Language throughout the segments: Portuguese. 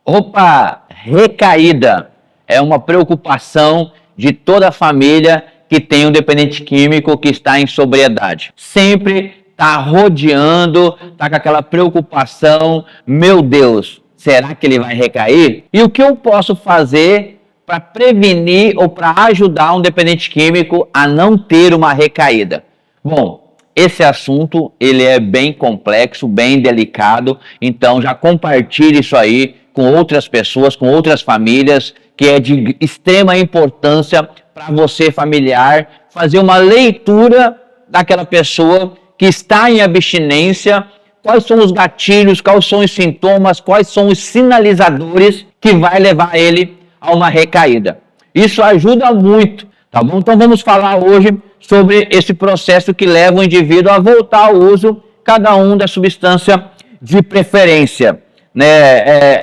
Opa, recaída é uma preocupação de toda a família que tem um dependente químico que está em sobriedade. Sempre está rodeando, está com aquela preocupação, meu Deus, será que ele vai recair? E o que eu posso fazer para prevenir ou para ajudar um dependente químico a não ter uma recaída? Bom, esse assunto ele é bem complexo, bem delicado, então já compartilhe isso aí com outras pessoas, com outras famílias, que é de extrema importância para você, familiar, fazer uma leitura daquela pessoa que está em abstinência, quais são os gatilhos, quais são os sintomas, quais são os sinalizadores que vai levar ele a uma recaída. Isso ajuda muito, tá bom? Então vamos falar hoje sobre esse processo que leva o indivíduo a voltar ao uso, cada um da substância de preferência.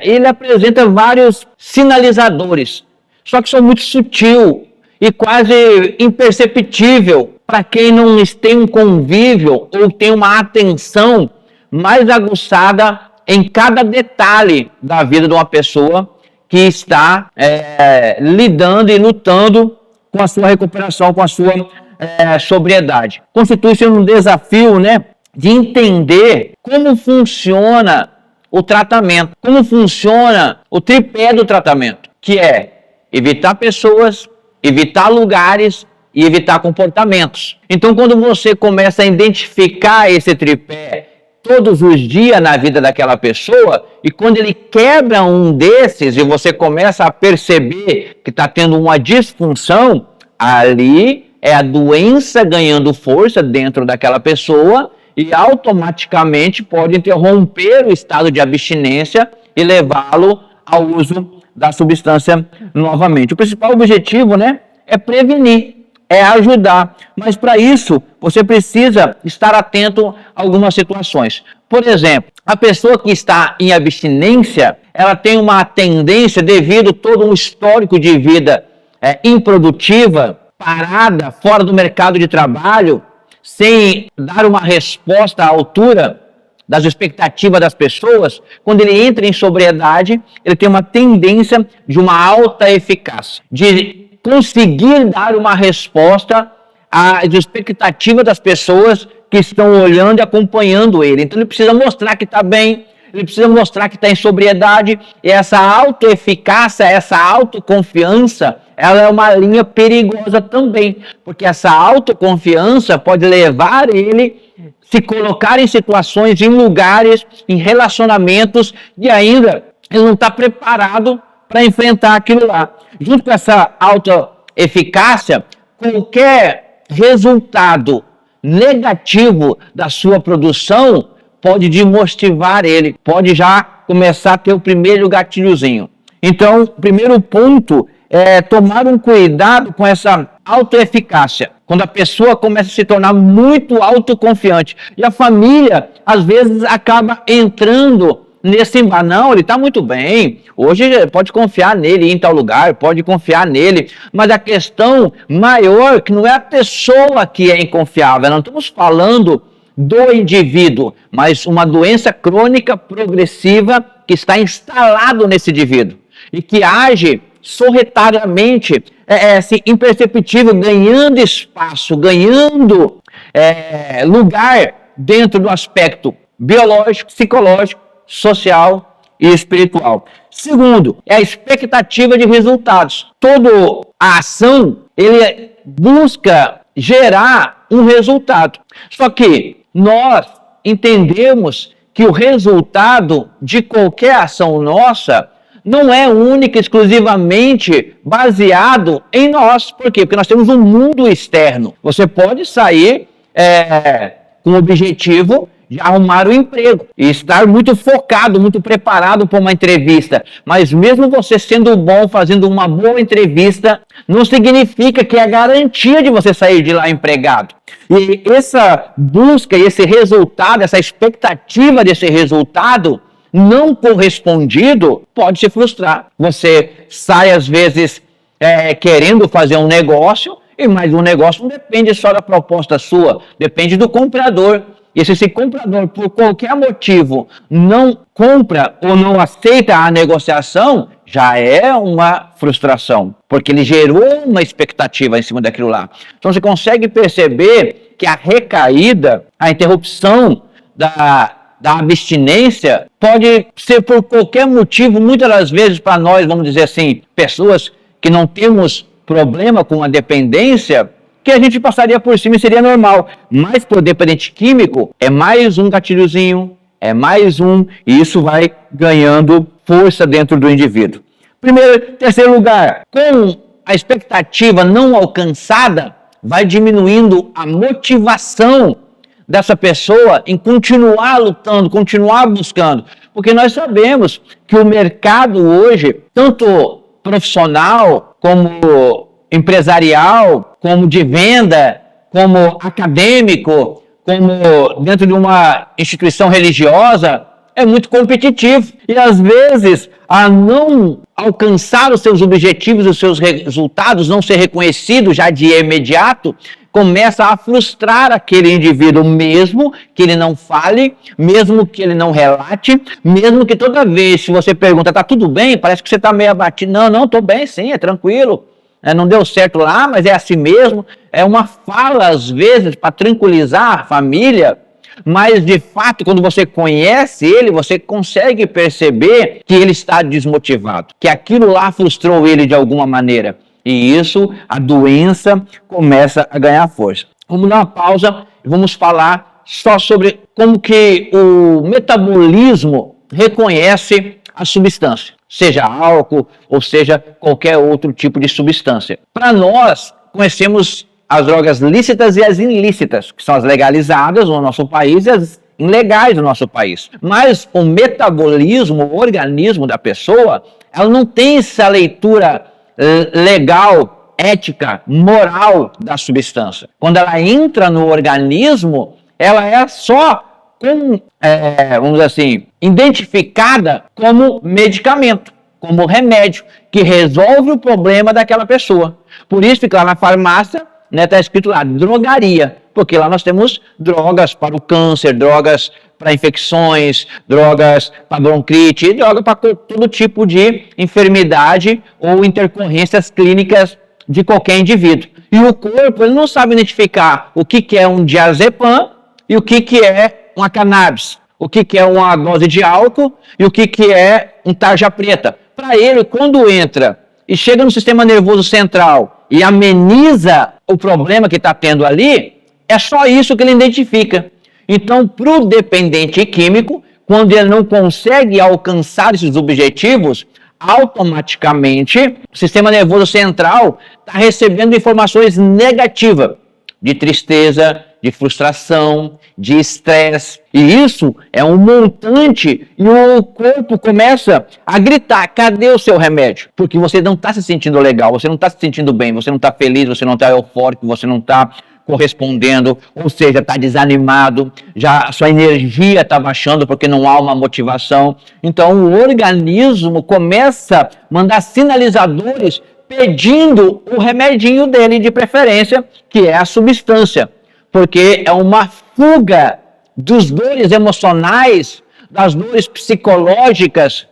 Ele apresenta vários sinalizadores, só que são muito sutil e quase imperceptível para quem não tem um convívio ou tem uma atenção mais aguçada em cada detalhe da vida de uma pessoa que está lidando e lutando com a sua recuperação, com a sua sobriedade. Constitui-se um desafio, de entender como funciona o tratamento, como funciona o tripé do tratamento, que é evitar pessoas, evitar lugares e evitar comportamentos. Então, quando você começa a identificar esse tripé todos os dias na vida daquela pessoa, e quando ele quebra um desses e você começa a perceber que está tendo uma disfunção, ali é a doença ganhando força dentro daquela pessoa e automaticamente pode interromper o estado de abstinência e levá-lo ao uso da substância novamente. O principal objetivo, é prevenir, é ajudar. Mas para isso, você precisa estar atento a algumas situações. Por exemplo, a pessoa que está em abstinência, ela tem uma tendência, devido a todo um histórico de vida improdutiva, parada, fora do mercado de trabalho, sem dar uma resposta à altura das expectativas das pessoas. Quando ele entra em sobriedade, ele tem uma tendência de uma alta eficácia, de conseguir dar uma resposta às expectativas das pessoas que estão olhando e acompanhando ele. Então ele precisa mostrar que está bem, ele precisa mostrar que está em sobriedade, e essa autoeficácia, essa autoconfiança, ela é uma linha perigosa também, porque essa autoconfiança pode levar ele a se colocar em situações, em lugares, em relacionamentos, e ainda ele não está preparado para enfrentar aquilo lá. Junto com essa autoeficácia, qualquer resultado negativo da sua produção pode desmotivar ele, pode já começar a ter o primeiro gatilhozinho. Então, o primeiro ponto é tomar um cuidado com essa autoeficácia. Quando a pessoa começa a se tornar muito autoconfiante. E a família, às vezes, acaba entrando nesse embalo. Não, ele está muito bem. Hoje pode confiar nele, ir em tal lugar, pode confiar nele. Mas a questão maior, que não é a pessoa que é inconfiável. Não estamos falando do indivíduo, mas uma doença crônica progressiva que está instalado nesse indivíduo e que age sorrateiramente, assim, imperceptível, ganhando espaço, ganhando lugar dentro do aspecto biológico, psicológico, social e espiritual. Segundo, é a expectativa de resultados. Toda a ação, ele busca gerar um resultado. Só que nós entendemos que o resultado de qualquer ação nossa não é única e exclusivamente baseado em nós. Por quê? Porque nós temos um mundo externo. Você pode sair com o objetivo de arrumar um emprego e estar muito focado, muito preparado para uma entrevista. Mas mesmo você sendo bom, fazendo uma boa entrevista, não significa que é a garantia de você sair de lá empregado. E essa busca, esse resultado, essa expectativa desse resultado não correspondido pode se frustrar. Você sai às vezes querendo fazer um negócio, mas o negócio não depende só da proposta sua, depende do comprador. E se esse comprador, por qualquer motivo, não compra ou não aceita a negociação, já é uma frustração, porque ele gerou uma expectativa em cima daquilo lá. Então você consegue perceber que a recaída, a interrupção da abstinência pode ser por qualquer motivo, muitas das vezes para nós, vamos dizer assim, pessoas que não temos problema com a dependência, que a gente passaria por cima e seria normal. Mas para o dependente químico, é mais um gatilhozinho, é mais um, e isso vai ganhando força dentro do indivíduo. Terceiro lugar, com a expectativa não alcançada, vai diminuindo a motivação dessa pessoa em continuar lutando, continuar buscando. Porque nós sabemos que o mercado hoje, tanto profissional como empresarial, como de venda, como acadêmico, como dentro de uma instituição religiosa, é muito competitivo. E às vezes, a não alcançar os seus objetivos, os seus resultados, não ser reconhecido já de imediato, começa a frustrar aquele indivíduo, mesmo que ele não fale, mesmo que ele não relate, mesmo que toda vez que você pergunta, tá tudo bem? Parece que você está meio abatido. Não, estou bem sim, é tranquilo. Não deu certo lá, mas é assim mesmo. É uma fala, às vezes, para tranquilizar a família, mas de fato, quando você conhece ele, você consegue perceber que ele está desmotivado, que aquilo lá frustrou ele de alguma maneira. E isso, a doença começa a ganhar força. Vamos dar uma pausa e vamos falar só sobre como que o metabolismo reconhece a substância, seja álcool ou seja qualquer outro tipo de substância. Para nós, conhecemos as drogas lícitas e as ilícitas, que são as legalizadas no nosso país e as ilegais no nosso país. Mas o metabolismo, o organismo da pessoa, ela não tem essa leitura legal, ética, moral da substância. Quando ela entra no organismo, ela é só, vamos dizer assim, identificada como medicamento, como remédio, que resolve o problema daquela pessoa. Por isso que lá na farmácia, está escrito lá, drogaria, porque lá nós temos drogas para o câncer, drogas para infecções, drogas para bronquite, droga para todo tipo de enfermidade ou intercorrências clínicas de qualquer indivíduo. E o corpo, ele não sabe identificar o que é um diazepam e o que é uma cannabis, o que é uma dose de álcool e o que é um tarja preta. Para ele, quando entra e chega no sistema nervoso central e ameniza o problema que está tendo ali, é só isso que ele identifica. Então, para o dependente químico, quando ele não consegue alcançar esses objetivos, automaticamente o sistema nervoso central está recebendo informações negativas de tristeza, de frustração, de estresse. E isso é um montante e o corpo começa a gritar, cadê o seu remédio? Porque você não está se sentindo legal, você não está se sentindo bem, você não está feliz, você não está eufórico, você não está correspondendo, ou seja, está desanimado, já a sua energia está baixando porque não há uma motivação. Então o organismo começa a mandar sinalizadores pedindo o remedinho dele de preferência, que é a substância, porque é uma fuga dos dores emocionais, das dores psicológicas,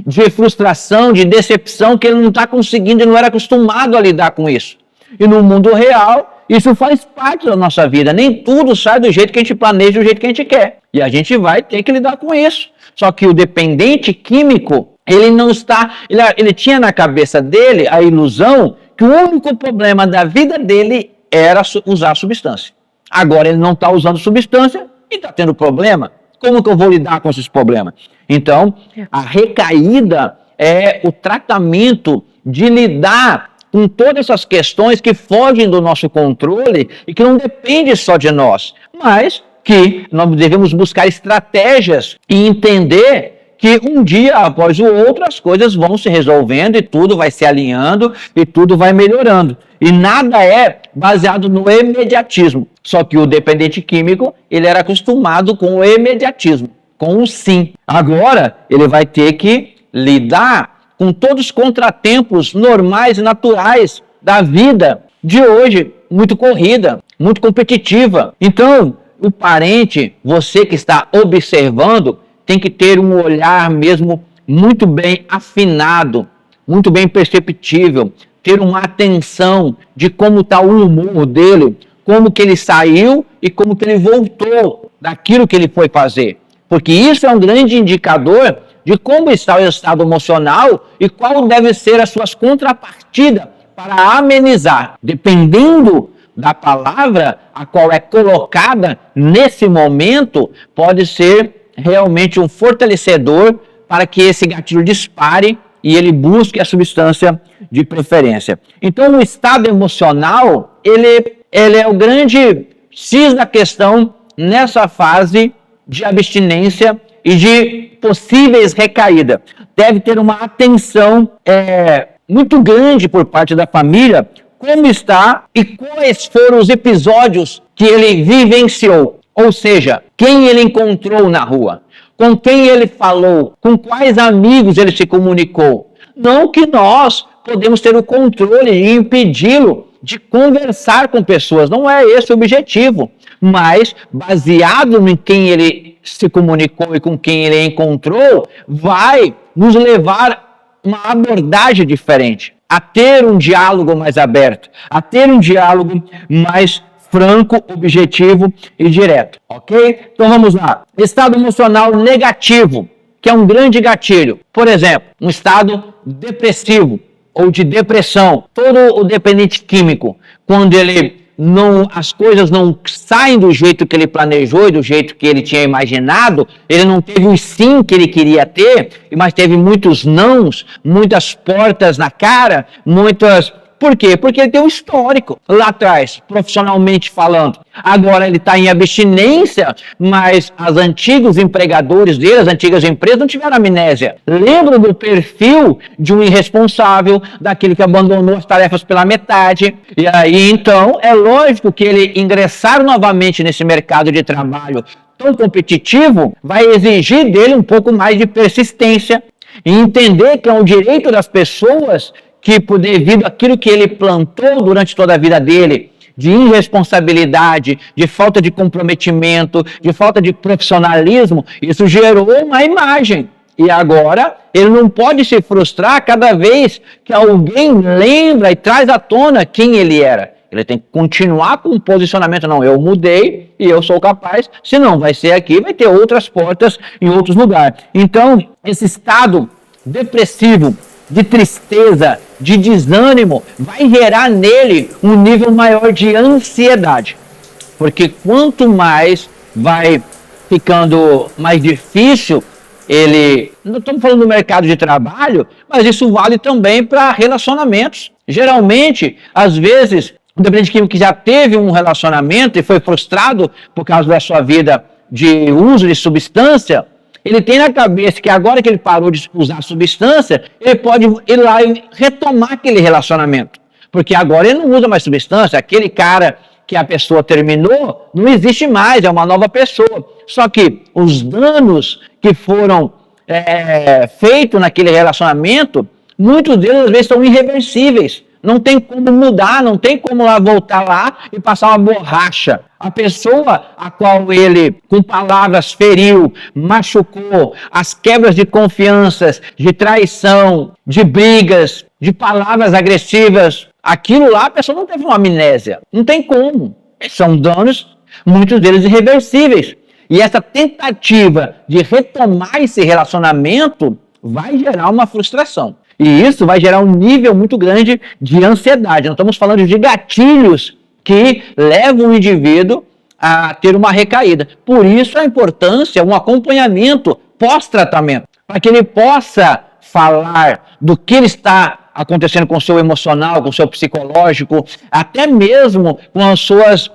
de frustração, de decepção, que ele não está conseguindo e não era acostumado a lidar com isso. E no mundo real, isso faz parte da nossa vida. Nem tudo sai do jeito que a gente planeja, do jeito que a gente quer. E a gente vai ter que lidar com isso. Só que o dependente químico, ele não está... Ele tinha na cabeça dele a ilusão que o único problema da vida dele era usar a substância. Agora ele não está usando substância e está tendo problema. Como que eu vou lidar com esses problemas? Então, a recaída é o tratamento de lidar com todas essas questões que fogem do nosso controle e que não dependem só de nós, mas que nós devemos buscar estratégias e entender que um dia após o outro as coisas vão se resolvendo e tudo vai se alinhando e tudo vai melhorando. E nada é baseado no imediatismo. Só que o dependente químico, ele era acostumado com o imediatismo, com o sim. Agora, ele vai ter que lidar com todos os contratempos normais e naturais da vida de hoje, muito corrida, muito competitiva. Então, o parente, você que está observando, tem que ter um olhar mesmo muito bem afinado, muito bem perceptível, ter uma atenção de como está o humor dele, como que ele saiu e como que ele voltou daquilo que ele foi fazer. Porque isso é um grande indicador de como está o estado emocional e qual deve ser as suas contrapartidas para amenizar. Dependendo da palavra a qual é colocada nesse momento, pode ser realmente um fortalecedor para que esse gatilho dispare e ele busque a substância de preferência. Então, o estado emocional, ele é o grande X da questão nessa fase de abstinência e de possíveis recaídas. Deve ter uma atenção muito grande por parte da família, como está e quais foram os episódios que ele vivenciou. Ou seja, quem ele encontrou na rua, com quem ele falou, com quais amigos ele se comunicou. Não que nós podemos ter o controle e impedi-lo de conversar com pessoas, não é esse o objetivo. Mas, baseado em quem ele se comunicou e com quem ele encontrou, vai nos levar a uma abordagem diferente, a ter um diálogo mais aberto, a ter um diálogo mais franco, objetivo e direto, ok? Então vamos lá. Estado emocional negativo, que é um grande gatilho. Por exemplo, um estado depressivo ou de depressão. Todo o dependente químico, quando as coisas não saem do jeito que ele planejou e do jeito que ele tinha imaginado, ele não teve o sim que ele queria ter, mas teve muitos nãos, muitas portas na cara, muitas... Por quê? Porque ele tem um histórico lá atrás, profissionalmente falando. Agora ele está em abstinência, mas os antigos empregadores dele, as antigas empresas, não tiveram amnésia. Lembram do perfil de um irresponsável, daquele que abandonou as tarefas pela metade. E aí, então, é lógico que ele ingressar novamente nesse mercado de trabalho tão competitivo vai exigir dele um pouco mais de persistência e entender que é um direito das pessoas que, devido àquilo que ele plantou durante toda a vida dele, de irresponsabilidade, de falta de comprometimento, de falta de profissionalismo, isso gerou uma imagem. E agora ele não pode se frustrar cada vez que alguém lembra e traz à tona quem ele era. Ele tem que continuar com um posicionamento, não, eu mudei e eu sou capaz, se não vai ser aqui, vai ter outras portas em outros lugares. Então, esse estado depressivo, de tristeza, de desânimo, vai gerar nele um nível maior de ansiedade. Porque quanto mais vai ficando mais difícil, não estamos falando do mercado de trabalho, mas isso vale também para relacionamentos. Geralmente, às vezes, o dependente químico que já teve um relacionamento e foi frustrado por causa da sua vida de uso de substância, ele tem na cabeça que agora que ele parou de usar substância, ele pode ir lá e retomar aquele relacionamento. Porque agora ele não usa mais substância, aquele cara que a pessoa terminou não existe mais, é uma nova pessoa. Só que os danos que foram feitos naquele relacionamento, muitos deles às vezes são irreversíveis. Não tem como mudar, não tem como voltar lá e passar uma borracha. A pessoa a qual ele, com palavras, feriu, machucou, as quebras de confianças, de traição, de brigas, de palavras agressivas, aquilo lá a pessoa não teve uma amnésia. Não tem como. São danos, muitos deles irreversíveis. E essa tentativa de retomar esse relacionamento vai gerar uma frustração. E isso vai gerar um nível muito grande de ansiedade. Nós estamos falando de gatilhos que levam o indivíduo a ter uma recaída. Por isso a importância, um acompanhamento pós-tratamento, para que ele possa falar do que ele está acontecendo com o seu emocional, com o seu psicológico, até mesmo com as suas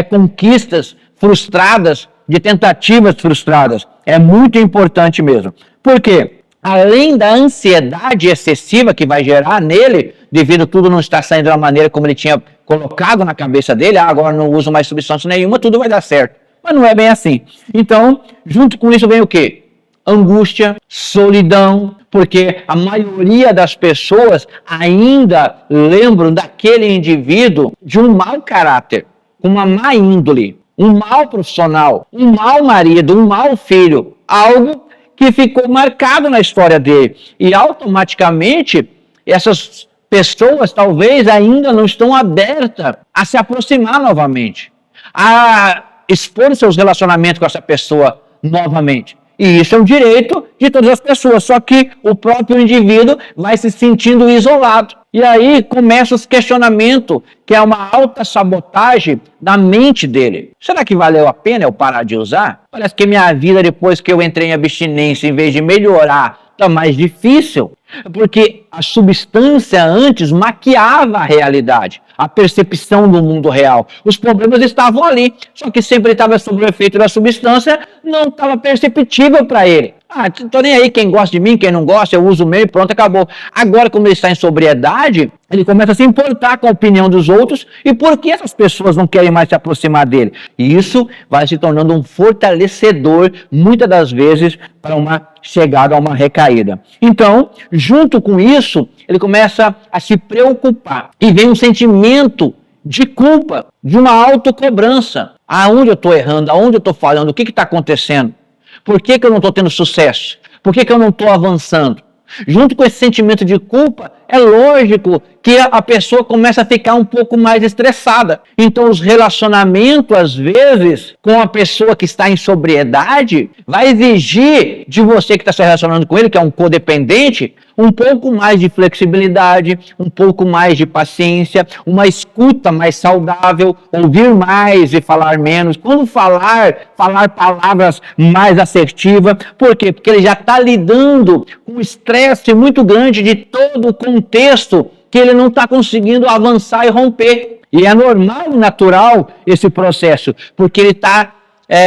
conquistas frustradas, de tentativas frustradas. É muito importante mesmo. Por quê? Além da ansiedade excessiva que vai gerar nele, devido a tudo não estar saindo da maneira como ele tinha colocado na cabeça dele, agora não uso mais substância nenhuma, tudo vai dar certo. Mas não é bem assim. Então, junto com isso vem o quê? Angústia, solidão, porque a maioria das pessoas ainda lembram daquele indivíduo de um mau caráter, uma má índole. um mau profissional, um mau marido, um mau filho, algo que ficou marcado na história dele. E automaticamente, essas pessoas talvez ainda não estão abertas a se aproximar novamente, a expor seus relacionamentos com essa pessoa novamente. E isso é um direito de todas as pessoas, só que o próprio indivíduo vai se sentindo isolado. E aí começa os questionamentos, que é uma autossabotagem da mente dele. Será que valeu a pena eu parar de usar? Parece que minha vida, depois que eu entrei em abstinência, em vez de melhorar, está mais difícil. Porque a substância antes maquiava a realidade, a percepção do mundo real. Os problemas estavam ali, só que sempre estava sob o efeito da substância, não estava perceptível para ele. Ah, não estou nem aí, quem gosta de mim, quem não gosta, eu uso mesmo e pronto, acabou. Agora, como ele está em sobriedade, ele começa a se importar com a opinião dos outros e por que essas pessoas não querem mais se aproximar dele. E isso vai se tornando um fortalecedor, muitas das vezes, para uma chegada a uma recaída. Então, junto com isso, ele começa a se preocupar e vem um sentimento de culpa, de uma autocobrança. Aonde eu estou errando? Aonde eu estou falhando? O que está acontecendo? Por que eu não estou tendo sucesso? Por que eu não estou avançando? Junto com esse sentimento de culpa, é lógico que a pessoa começa a ficar um pouco mais estressada. Então, os relacionamentos, às vezes, com a pessoa que está em sobriedade, vai exigir de você que está se relacionando com ele, que é um codependente, um pouco mais de flexibilidade, um pouco mais de paciência, uma escuta mais saudável, ouvir mais e falar menos. Quando falar palavras mais assertivas. Por quê? Porque ele já está lidando com um estresse muito grande de todo o contexto que ele não está conseguindo avançar e romper. E é normal e natural esse processo, porque ele está,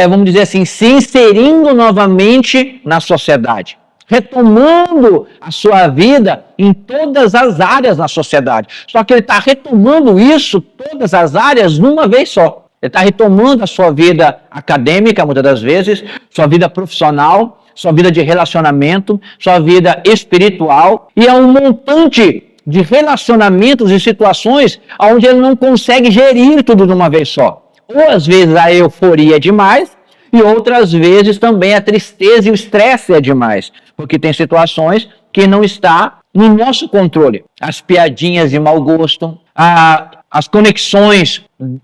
vamos dizer assim, se inserindo novamente na sociedade, retomando a sua vida em todas as áreas da sociedade. Só que ele está retomando isso, todas as áreas, numa vez só. Ele está retomando a sua vida acadêmica, muitas das vezes, sua vida profissional, sua vida de relacionamento, sua vida espiritual, e é um montante de relacionamentos e situações onde ele não consegue gerir tudo de uma vez só. Ou às vezes a euforia é demais, e outras vezes também a tristeza e o estresse é demais, porque tem situações que não está no nosso controle. As piadinhas de mau gosto, as conexões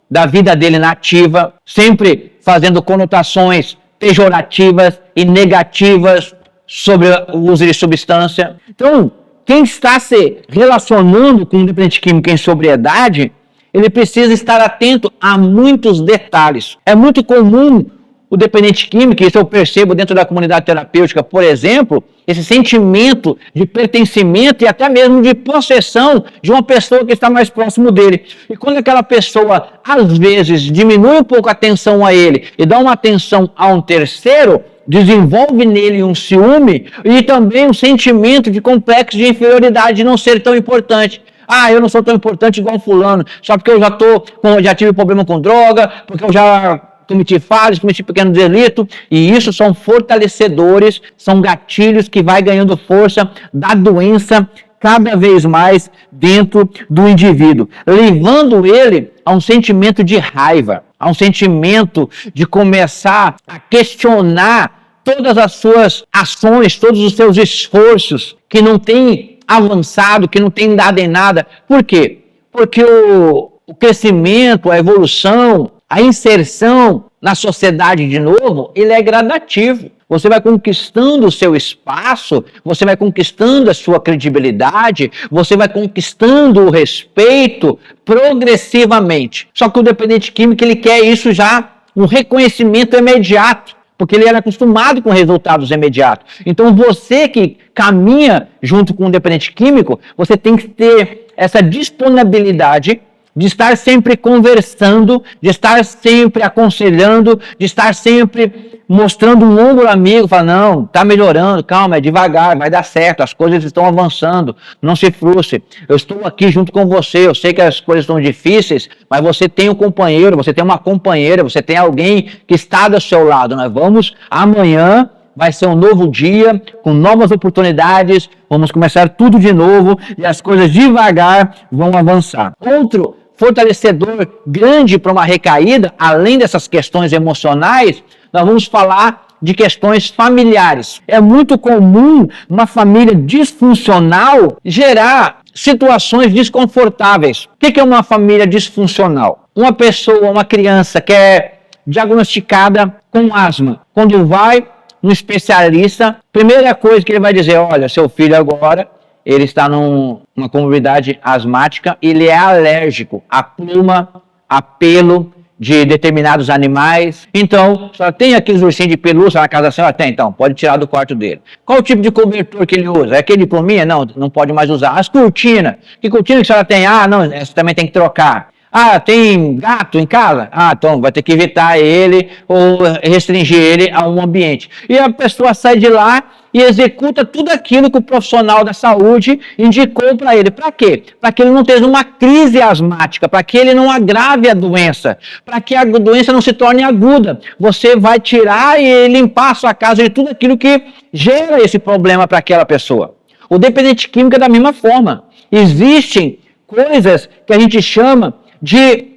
da vida dele na ativa, sempre fazendo conotações pejorativas e negativas sobre o uso de substância. Então, quem está se relacionando com um dependente químico em sobriedade, ele precisa estar atento a muitos detalhes. É muito comum o dependente químico, isso eu percebo dentro da comunidade terapêutica, por exemplo, esse sentimento de pertencimento e até mesmo de possessão de uma pessoa que está mais próximo dele. E quando aquela pessoa, às vezes, diminui um pouco a atenção a ele e dá uma atenção a um terceiro, desenvolve nele um ciúme e também um sentimento de complexo de inferioridade, de não ser tão importante. Ah, eu não sou tão importante igual fulano, só porque eu já tive problema com droga, porque eu já cometi falhas, cometi pequeno delito, e isso são fortalecedores, são gatilhos que vai ganhando força da doença cada vez mais dentro do indivíduo, levando ele a um sentimento de raiva, a um sentimento de começar a questionar todas as suas ações, todos os seus esforços, que não tem avançado, que não tem dado em nada. Por quê? Porque o crescimento, a evolução, a inserção na sociedade de novo, ele é gradativo. Você vai conquistando o seu espaço, você vai conquistando a sua credibilidade, você vai conquistando o respeito progressivamente. Só que o dependente químico, ele quer isso já, um reconhecimento imediato, porque ele era acostumado com resultados imediatos. Então você que caminha junto com o dependente químico, você tem que ter essa disponibilidade de estar sempre conversando, de estar sempre aconselhando, de estar sempre mostrando um ombro amigo, falar, não, está melhorando, calma, é devagar, vai dar certo, as coisas estão avançando, não se frustre, eu estou aqui junto com você, eu sei que as coisas estão difíceis, mas você tem um companheiro, você tem uma companheira, você tem alguém que está do seu lado, nós vamos amanhã, vai ser um novo dia, com novas oportunidades, vamos começar tudo de novo e as coisas devagar vão avançar. Outro fortalecedor grande para uma recaída, além dessas questões emocionais, nós vamos falar de questões familiares. É muito comum uma família disfuncional gerar situações desconfortáveis. O que é uma família disfuncional? Uma pessoa, uma criança que é diagnosticada com asma, quando vai no especialista, primeira coisa que ele vai dizer, olha, seu filho agora, ele está numa comorbidade asmática, ele é alérgico a pluma, a pelo de determinados animais. Então, só tem aqueles ursinhos de pelúcia na casa da senhora? Tem, então, pode tirar do quarto dele. Qual o tipo de cobertor que ele usa? É aquele de pluminha? Não, não pode mais usar. As cortinas, que cortina que a senhora tem? Ah, não, essa também tem que trocar. Ah, tem gato em casa? Ah, então vai ter que evitar ele ou restringir ele a um ambiente. E a pessoa sai de lá e executa tudo aquilo que o profissional da saúde indicou para ele. Para quê? Para que ele não tenha uma crise asmática, para que ele não agrave a doença, para que a doença não se torne aguda. Você vai tirar e limpar a sua casa de tudo aquilo que gera esse problema para aquela pessoa. O dependente químico é da mesma forma. Existem coisas que a gente chama de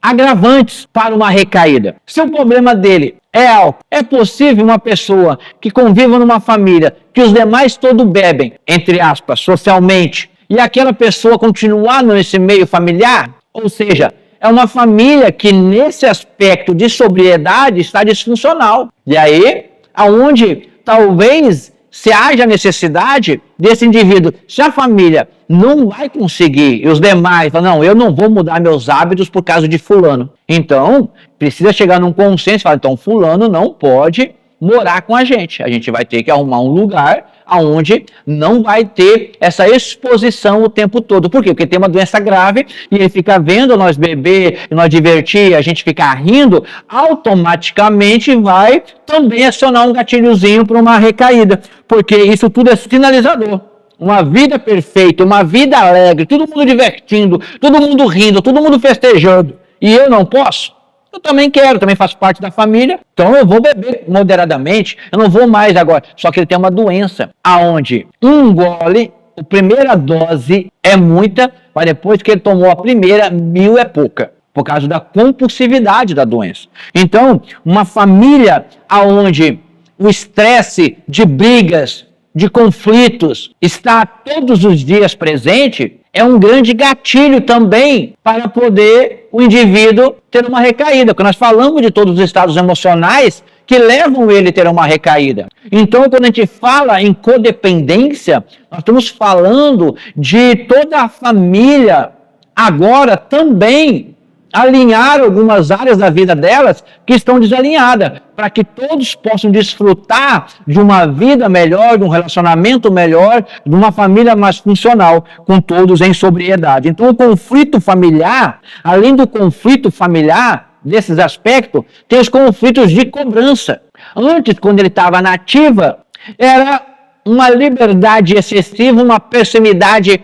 agravantes para uma recaída. Se o problema dele é álcool, é possível uma pessoa que conviva numa família que os demais todos bebem, entre aspas, socialmente, e aquela pessoa continuar nesse meio familiar? Ou seja, é uma família que nesse aspecto de sobriedade está disfuncional. E aí, aonde talvez se haja necessidade desse indivíduo, se a família não vai conseguir, e os demais falam, não, eu não vou mudar meus hábitos por causa de fulano. Então, precisa chegar num consenso e falar, então fulano não pode morar com a gente vai ter que arrumar um lugar onde não vai ter essa exposição o tempo todo. Por quê? Porque tem uma doença grave e ele fica vendo nós beber, nós divertir, a gente ficar rindo, automaticamente vai também acionar um gatilhozinho para uma recaída, porque isso tudo é sinalizador. Uma vida perfeita, uma vida alegre, todo mundo divertindo, todo mundo rindo, todo mundo festejando, e eu não posso? Eu também quero, também faço parte da família, então eu vou beber moderadamente, eu não vou mais agora. Só que ele tem uma doença, aonde um gole, a primeira dose é muita, mas depois que ele tomou a primeira, 1000 é pouca, por causa da compulsividade da doença. Então, uma família aonde o estresse de brigas, de conflitos, está todos os dias presente, é um grande gatilho também para poder o indivíduo ter uma recaída, porque nós falamos de todos os estados emocionais que levam ele a ter uma recaída. Então, quando a gente fala em codependência, nós estamos falando de toda a família agora também alinhar algumas áreas da vida delas que estão desalinhadas, para que todos possam desfrutar de uma vida melhor, de um relacionamento melhor, de uma família mais funcional, com todos em sobriedade. Então, o conflito familiar, além do conflito familiar, desses aspectos, tem os conflitos de cobrança. Antes, quando ele estava na ativa, era uma liberdade excessiva, uma permissividade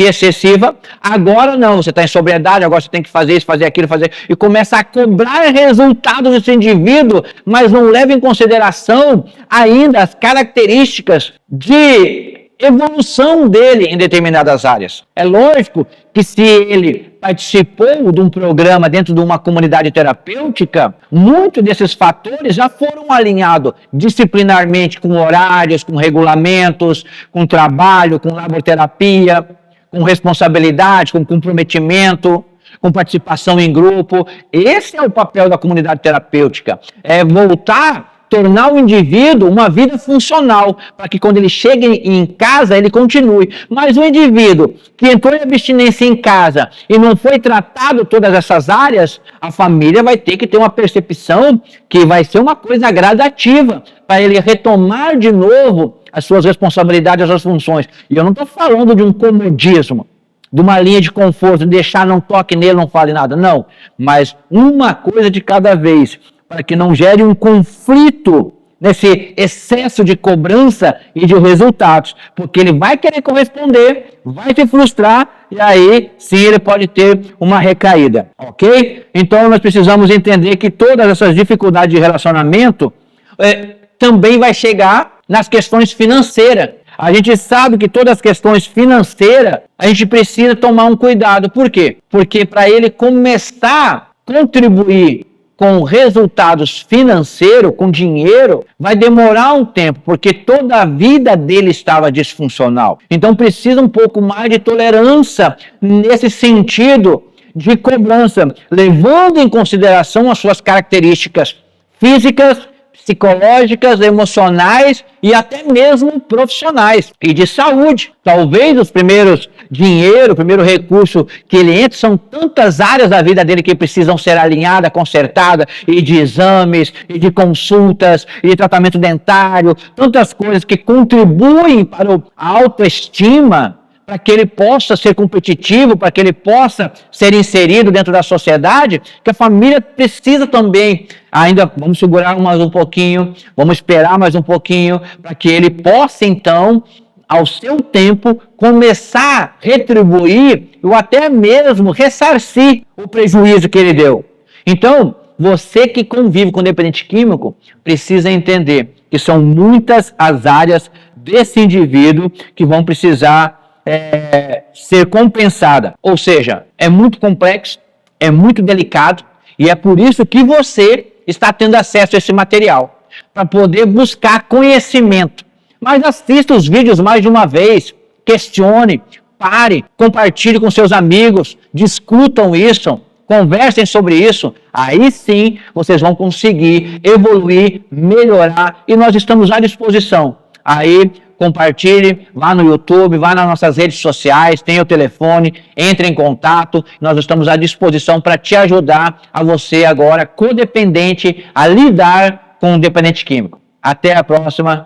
excessiva. Agora não, você está em sobriedade, agora você tem que fazer isso, fazer aquilo, e começa a cobrar resultados desse indivíduo, mas não leva em consideração ainda as características de evolução dele em determinadas áreas. É lógico que se ele participou de um programa dentro de uma comunidade terapêutica, muitos desses fatores já foram alinhados disciplinarmente com horários, com regulamentos, com trabalho, com laboterapia, com responsabilidade, com comprometimento, com participação em grupo. Esse é o papel da comunidade terapêutica, é tornar o indivíduo uma vida funcional, para que quando ele chegue em casa, ele continue. Mas o indivíduo que entrou em abstinência em casa e não foi tratado todas essas áreas, a família vai ter que ter uma percepção que vai ser uma coisa gradativa, para ele retomar de novo as suas responsabilidades, as suas funções. E eu não estou falando de um comodismo, de uma linha de conforto, deixar, não toque nele, não fale nada. Não, mas uma coisa de cada vez, para que não gere um conflito nesse excesso de cobrança e de resultados, porque ele vai querer corresponder, vai se frustrar, e aí sim ele pode ter uma recaída, ok? Então nós precisamos entender que todas essas dificuldades de relacionamento também vai chegar nas questões financeiras. A gente sabe que todas as questões financeiras, a gente precisa tomar um cuidado. Por quê? Porque para ele começar a contribuir com resultados financeiros, com dinheiro, vai demorar um tempo, porque toda a vida dele estava disfuncional. Então precisa um pouco mais de tolerância nesse sentido de cobrança, levando em consideração as suas características físicas, psicológicas, emocionais e até mesmo profissionais e de saúde. Talvez os primeiros dinheiro, o primeiro recurso que ele entra, são tantas áreas da vida dele que precisam ser alinhadas, consertadas, e de exames, e de consultas, e de tratamento dentário, tantas coisas que contribuem para a autoestima, para que ele possa ser competitivo, para que ele possa ser inserido dentro da sociedade, que a família precisa também, ainda vamos segurar mais um pouquinho, vamos esperar mais um pouquinho, para que ele possa então, ao seu tempo, começar a retribuir ou até mesmo ressarcir o prejuízo que ele deu. Então, você que convive com dependente químico, precisa entender que são muitas as áreas desse indivíduo que vão precisar ser compensada. Ou seja, é muito complexo, é muito delicado e é por isso que você está tendo acesso a esse material, para poder buscar conhecimento. Mas assista os vídeos mais de uma vez, questione, pare, compartilhe com seus amigos, discutam isso, conversem sobre isso. Aí sim vocês vão conseguir evoluir, melhorar e nós estamos à disposição. Aí compartilhe, vá no YouTube, vá nas nossas redes sociais, tem o telefone, entre em contato, nós estamos à disposição para te ajudar a você agora, codependente, a lidar com o dependente químico. Até a próxima.